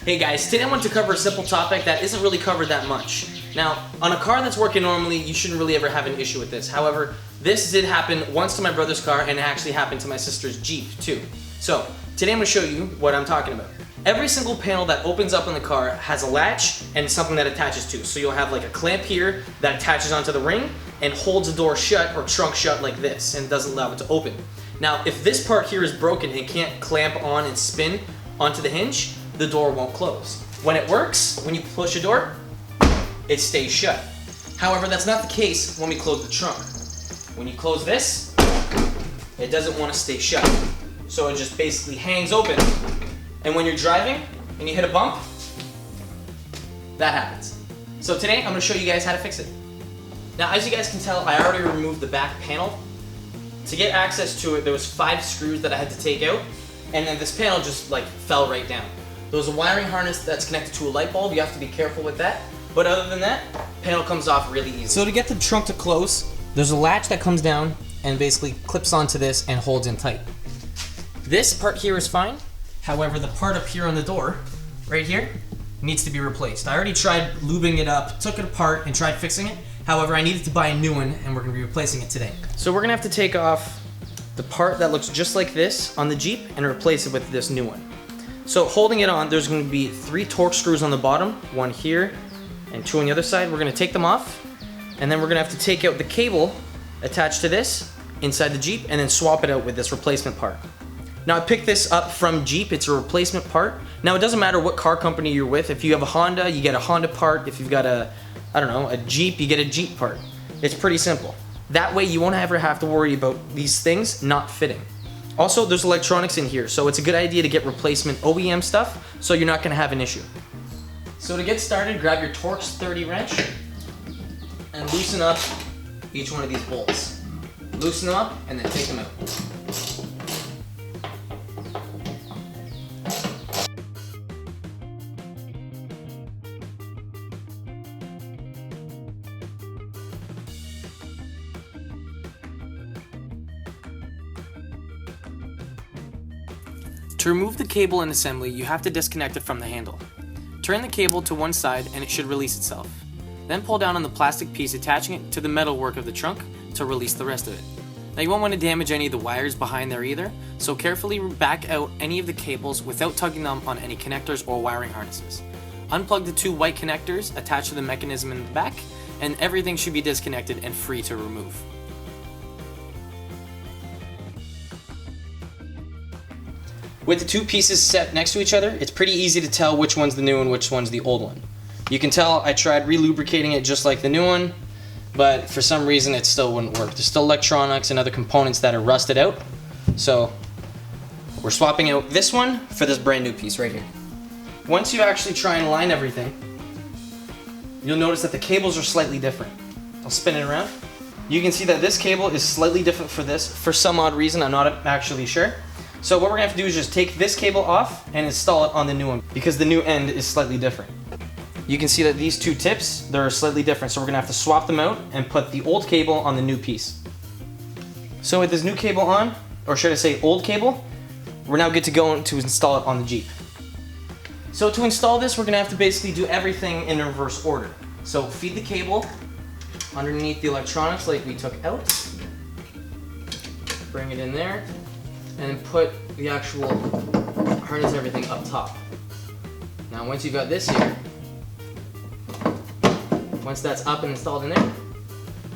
Hey guys, today I want to cover a simple topic that isn't really covered that much. Now, on a car that's working normally, you shouldn't really ever have an issue with this. However, this did happen once to my brother's car, and it actually happened to my sister's Jeep too. So, today I'm going to show you what I'm talking about. Every single panel that opens up in the car has a latch and something that attaches to. So you'll have like a clamp here that attaches onto the ring and holds the door shut or trunk shut like this and doesn't allow it to open. Now, if this part here is broken and can't clamp on and spin onto the hinge, the door won't close. When it works, when you push a door, it stays shut. However, that's not the case when we close the trunk. When you close this, it doesn't want to stay shut. So it just basically hangs open. And when you're driving and you hit a bump, that happens. So today I'm going to show you guys how to fix it. Now, as you guys can tell, I already removed the back panel. To get access to it, there was 5 screws that I had to take out, and then this panel just like fell right down. There was a wiring harness that's connected to a light bulb. You have to be careful with that. But other than that, panel comes off really easily. So to get the trunk to close, there's a latch that comes down and basically clips onto this and holds in tight. This part here is fine. However, the part up here on the door, right here, needs to be replaced. I already tried lubing it up, took it apart, and tried fixing it. However, I needed to buy a new one, and we're going to be replacing it today. So we're going to have to take off the part that looks just like this on the Jeep and replace it with this new one. So holding it on, there's going to be 3 Torx screws on the bottom, 1 here, and 2 on the other side. We're going to take them off, and then we're going to have to take out the cable attached to this inside the Jeep, and then swap it out with this replacement part. Now I picked this up from Jeep, it's a replacement part. Now it doesn't matter what car company you're with. If you have a Honda, you get a Honda part. If you've got a Jeep, you get a Jeep part. It's pretty simple. That way you won't ever have to worry about these things not fitting. Also, there's electronics in here, so it's a good idea to get replacement OEM stuff so you're not gonna have an issue. So to get started, grab your Torx 30 wrench and loosen up each one of these bolts. Loosen them up and then take them out. To remove the cable and assembly, you have to disconnect it from the handle. Turn the cable to one side and it should release itself. Then pull down on the plastic piece attaching it to the metal work of the trunk to release the rest of it. Now you won't want to damage any of the wires behind there either, so carefully back out any of the cables without tugging them on any connectors or wiring harnesses. Unplug the 2 white connectors attached to the mechanism in the back, and everything should be disconnected and free to remove. With the 2 pieces set next to each other, it's pretty easy to tell which one's the new and which one's the old one. You can tell I tried re-lubricating it just like the new one, but for some reason it still wouldn't work. There's still electronics and other components that are rusted out. So we're swapping out this one for this brand new piece right here. Once you actually try and line everything, you'll notice that the cables are slightly different. I'll spin it around. You can see that this cable is slightly different for this. For some odd reason, I'm not actually sure. So what we're going to have to do is just take this cable off and install it on the new one because the new end is slightly different. You can see that these 2 tips, they're slightly different, so we're going to have to swap them out and put the old cable on the new piece. So with this new cable on, or should I say old cable, we're now good to go to install it on the Jeep. So to install this, we're going to have to basically do everything in reverse order. So feed the cable underneath the electronics like we took out, bring it in there, and then put the actual harness and everything up top. Now once you've got this here, once that's up and installed in there,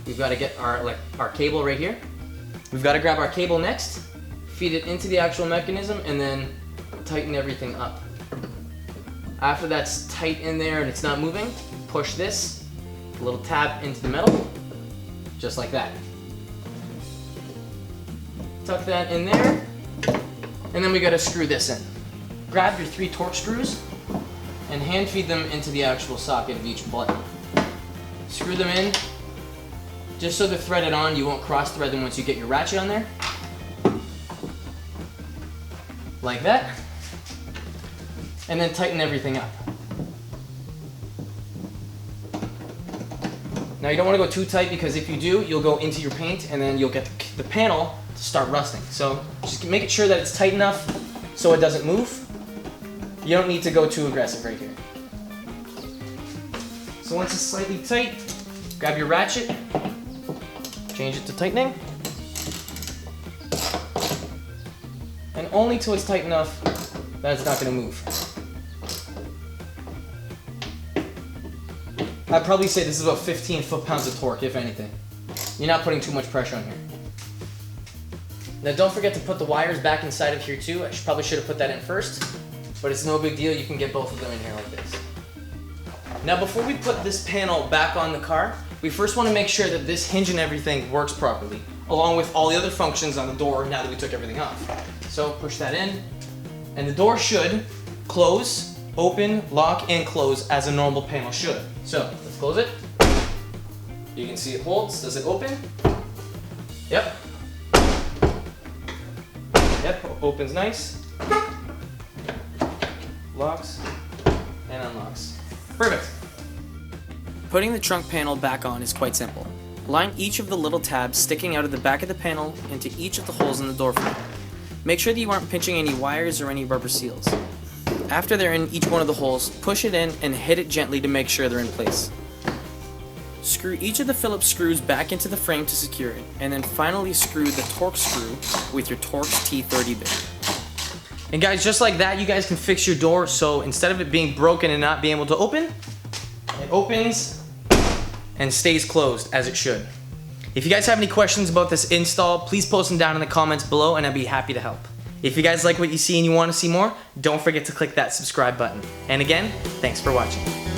we've got to get our cable right here. We've got to grab our cable next, feed it into the actual mechanism, and then tighten everything up. After that's tight in there and it's not moving, push this little tab into the metal, just like that. Tuck that in there, and then we got to screw this in. Grab your 3 Torx screws and hand feed them into the actual socket of each button. Screw them in, just so they're threaded on. You won't cross thread them once you get your ratchet on there. Like that. And then tighten everything up. Now you don't want to go too tight because if you do, you'll go into your paint and then you'll get the panel to start rusting. So just make it sure that it's tight enough so it doesn't move. You don't need to go too aggressive right here. So once it's slightly tight, grab your ratchet, change it to tightening, and only till it's tight enough that it's not going to move. I'd probably say this is about 15 foot-pounds of torque, if anything. You're not putting too much pressure on here. Now don't forget to put the wires back inside of here too. Probably should have put that in first, but it's no big deal. You can get both of them in here like this. Now before we put this panel back on the car, we first want to make sure that this hinge and everything works properly, along with all the other functions on the door now that we took everything off. So push that in, and the door should close, open, lock, and close as a normal panel should. So let's close it. You can see it holds. Does it open? Yep. Yep, opens nice. Locks and unlocks. Perfect. Putting the trunk panel back on is quite simple. Line each of the little tabs sticking out of the back of the panel into each of the holes in the door frame. Make sure that you aren't pinching any wires or any rubber seals. After they're in each one of the holes, push it in and hit it gently to make sure they're in place. Screw each of the Phillips screws back into the frame to secure it, and then finally screw the Torx screw with your Torx T30 bit. And guys, just like that, you guys can fix your door so instead of it being broken and not being able to open, it opens and stays closed as it should. If you guys have any questions about this install, please post them down in the comments below and I'd be happy to help. If you guys like what you see and you want to see more, don't forget to click that subscribe button. And again, thanks for watching.